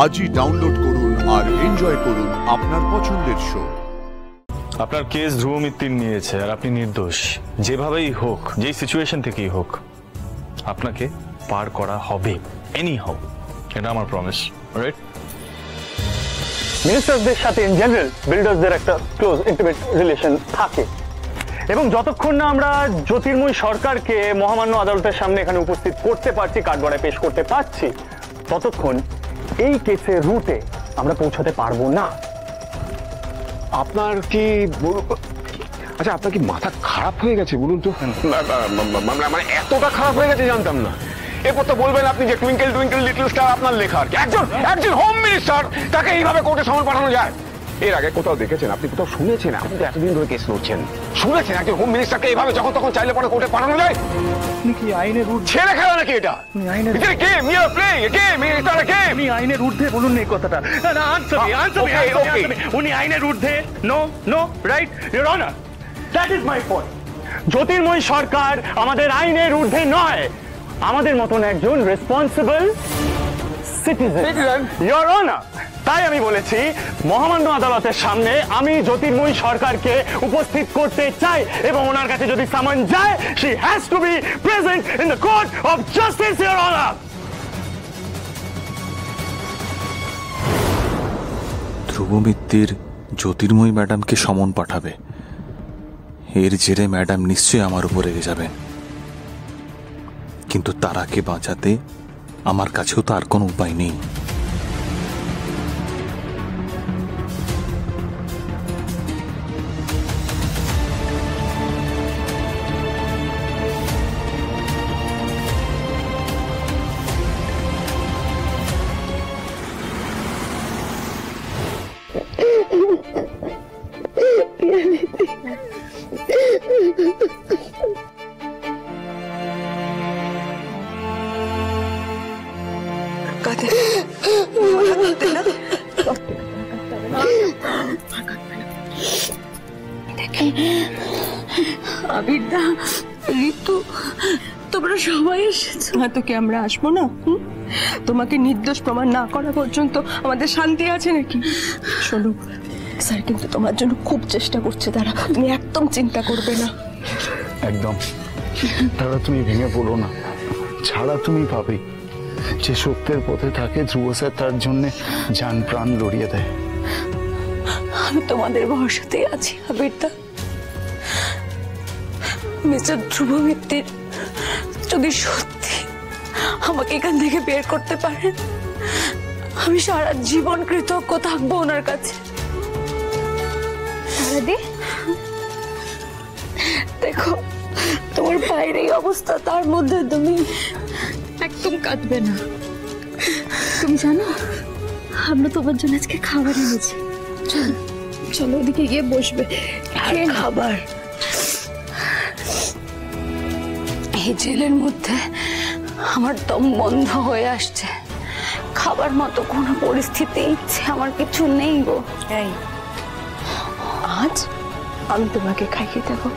আজই ডাউনলোড করুন আর এনজয় করুন আপনার পছন্দের শো। আপনার কেস ধ্রুব মিত্তির নিয়েছে আর আপনি নির্দোষ। যেভাবেই হোক, যেই সিচুয়েশন থেকেই হোক, আপনাকে পার করা হবে, এনি হাউ। এটা আমার প্রমিস, রাইট? মিনিস্টারদের সাথে ইন জেনারেল বিল্ডার্সদের একটা ক্লোজ ইন্টিমেট রিলেশন থাকে, এবং যতক্ষণ না আমরা জ্যোতির্ময় সরকারকে মহামান্য আদালতের সামনে এখানে উপস্থিত করতে পারছি, কাঠগড়ায় পেশ করতে পারছি, ততক্ষণ এই কেসের রুটে আমরা পৌঁছাতে পারবো না। আপনার কি আচ্ছা, আপনার কি মাথা খারাপ হয়ে গেছে বলুন তো? মানে এতটা খারাপ হয়ে গেছে জানতাম না। এরপর তো বলবেন আপনি যে টুইঙ্কেল টুইঙ্কেল লিটল স্টার আপনার লেখা। একজন হোম মিনিস্টার, তাকে এইভাবে কোর্টে সমন পাঠানো যায়? এর আগে কোথাও দেখেছেন? আপনি কোথাও শুনেছেন? আপনি তো এতদিন ধরে কেস লড়ছেন, শুনেছেন একজন হোম মিনিস্টারকে এইভাবে যখন তখন চাইলে পরে কোর্টে পাঠানো যায়? কি আইনের ঊর্ধ্বে ছেড়ে খেলা নাকি এটা? আইনের ঊর্ধ্বে বলুন এই কথাটা। উনি আইনের ঊর্ধ্বে? No no, right your honour, that is my point. Jyotirmoy Sarkar আমাদের আইনের ঊর্ধ্বে নয়, আমাদের মতন একজন রেসপন্সিবল সিটিজেন, ইওর অনার। তাই আমি বলেছি মহামান্য আদালতের সামনে আমি জ্যোতির্ময় সরকারকে উপস্থিত করতে চাই, এবং ওনার কাছে যদি সামন যায়, she has to be present in the court of justice, your honor. ধ্রুব মিত্তির জ্যোতির্ময় ম্যাডামকে সমন পাঠাবে, এর জেরে ম্যাডাম নিশ্চয়ই আমার উপর রেগে যাবেন, কিন্তু তারাকে বাঁচাতে আমার কাছেও তো আর কোনো উপায় নেই। আবিরদা, ঋতু, তোমরা সবাই এসেছো। হয়তো কি আমরা আসবো না? তোমাকে নির্দোষ প্রমাণ না করা পর্যন্ত আমাদের শান্তি আছে নাকি? শোনো, স্যার কিন্তু তোমার জন্য খুব চেষ্টা করছে, তারা, তুমি একদম চিন্তা করবে না। একদম তারা, তুমি ভেঙে পড়ো না। ছাড়া তুমি পাবে, যে সত্যের পথে থাকে ধ্রুব স্যার তার জন্য জান প্রাণ লড়িয়ে দেয়। আমি তোমাদের ভরসাতেই আছি আবিরদা। মিস্টার ধ্রুব মিত্তির যদি সত্যি আমাকে এখান থেকে বের করতে পারেন, আমি সারা জীবন কৃতজ্ঞ থাকবো ওনার কাছে। দেখো, তোমার পায়ের এই অবস্থা, তার মধ্যে তুমি একদম কাঁদবে না। তুমি জানো, আমরা তোমার জন্য আজকে খাবার এনেছি। চলো ওদিকে গিয়ে বসবে। খাবার? এই জেলের মধ্যে আমার দম বন্ধ হয়ে আসছে, খাবার মতো কোনো পরিস্থিতি, ইচ্ছে আমার কিছু নেই গো। এই, আজ আমি তোমাকে খাইয়ে দেবো।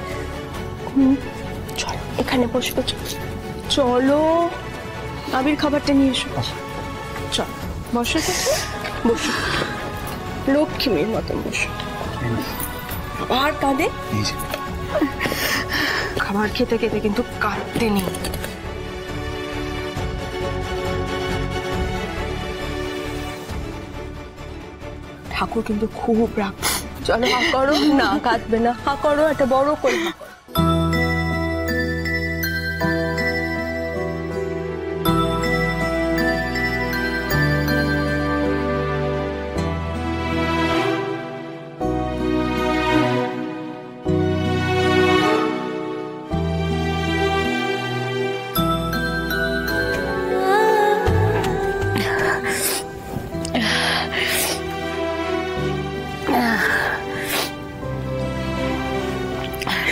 চলো এখানে বসবে, চলো। আবির খাবারটা নিয়ে এসো। চল বসো, বসো, লক্ষ্মীর মতন বসো। আবার কাঁদে? খাবার খেতে খেতে কিন্তু কাঁদতে নেই। ঠাকুর কিন্তু খুব রাগ। চলো হা করো, না কাঁদবে না, হা করো, একটা বড় করে হা করো।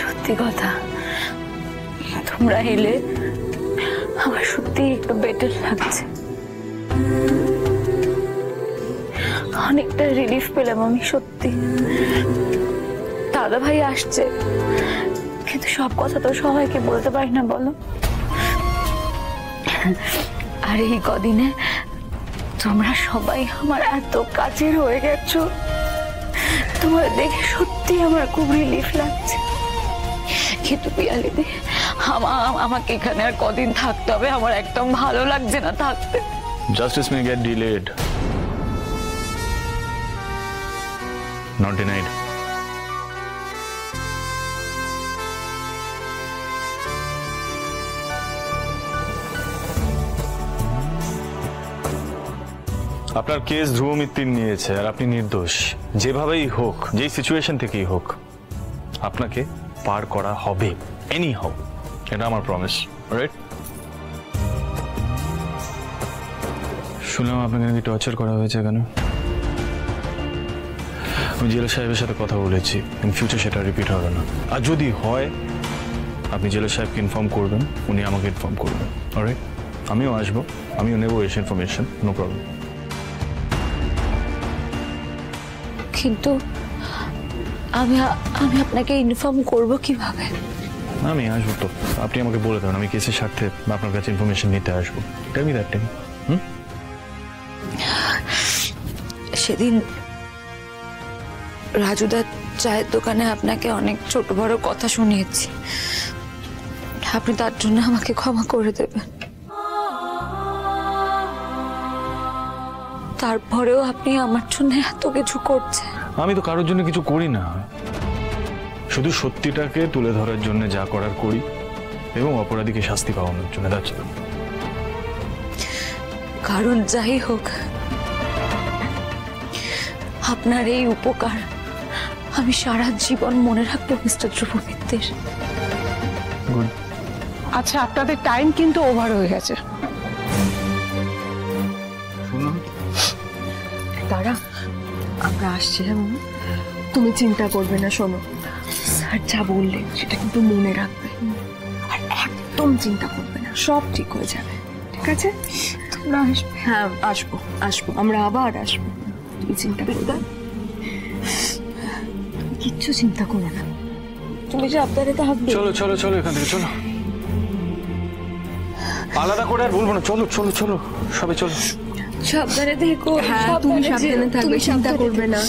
সত্যি কথা, তোমরা এলে আমার সত্যি একটু বেটার লাগছে, অনেকটা রিলিফ পেলাম আমি সত্যি। দাদা ভাই আসছে, কিন্তু সব কথা তো সবাইকে বলতে পারি না বলো। আর এই কদিনে তোমরা সবাই আমার এত কাছের হয়ে গেছো, তোমার দেখে সত্যি আমার খুব রিলিফ লাগছে। কিন্তু পিয়ালিদি, আমাকে এখানে আর কদিন থাকতে হবে? আমার একদম ভালো লাগছে না থাকতে। Justice may get delayed, not denied. আপনার কেস ধ্রুব মিত্তির নিয়েছে আর আপনি নির্দোষ। যেভাবেই হোক, যেই সিচুয়েশন থেকেই হোক, আপনাকে পার করা হবে, এনি হাউ। এটা আমার প্রমিস, রাইট? শুনলাম আপনাকে নাকি টর্চার করা হয়েছে। কেন? আমি জেলা সাহেবের সাথে কথা বলেছি, ইন ফিউচার সেটা রিপিট হবে না। আর যদি হয়, আপনি জেলা সাহেবকে ইনফর্ম করবেন, উনি আমাকে ইনফর্ম করবেন, অলরাইট? আমিও আসবো, আমিও নেবো এসে ইনফরমেশন, নো প্রবলেম। কিন্তু আমি আপনাকে ইনফর্ম করব কিভাবে? আমি আসবো তো, আপনি আমাকে বলে দেবেন, আমি কেসের স্বার্থে আপনার কাছে ইনফরমেশন নিতে আসবো। Tell me that time. সেদিন রাজুদার চায়ের দোকানে আপনাকে অনেক ছোট বড় কথা শুনিয়েছি, আপনি তার জন্য আমাকে ক্ষমা করে দেবেন। তারপরেও আপনি আমার জন্য এত কিছু করছেন। আমি তো কারোর জন্য কিছু করি না, শুধু সত্যিটাকে তুলে ধরার জন্য যা করার করি এবং অপরাধীকে শাস্তি পাওয়ানোর জন্য। কারণ যাই হোক, আপনার এই উপকার আমি সারা জীবন মনে রাখবো মিস্টার ধ্রুব মিত্তির। গুড। আচ্ছা, আপনাদের টাইম কিন্তু ওভার হয়ে গেছে। তারা, আমরা আসছি। হ্যাঁ মামা, তুমি চিন্তা করবে না। শোনো, স্যার যা বললেন সেটা কিন্তু মনে রাখবে, আর একদম চিন্তা করবে না, সব ঠিক হয়ে যাবে। ঠিক আছে? তোমরা আসবে? হ্যাঁ, আসবো আসবো, আমরা আবার আসবো। তুমি চিন্তা করবে না, কিচ্ছু চিন্তা করো না। তুমি যে আপনারে থাকবে। চলো চলো চলো, এখান থেকে চলো, আলাদা করে আর বলবো না। চলো চলো চলো, সবাই চলো। সাবধানে দেখো। হ্যাঁ, তুমি সাবধানে থাকবে, চিন্তা করবে না।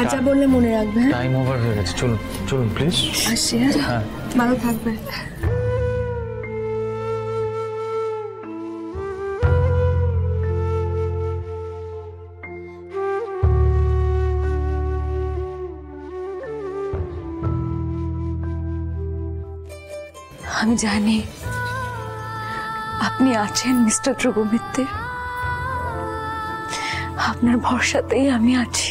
আচ্ছা বললে মনে রাখবে। হ্যাঁ, টাইম ওভার হয়ে গেছে, চলুন চলুন প্লিজ। আসছি। হ্যাঁ, ভালো থাকবে। আমি জানি আপনি আছেন মিস্টার ধ্রুব মিত্তির, আপনার ভরসাতেই আমি আছি।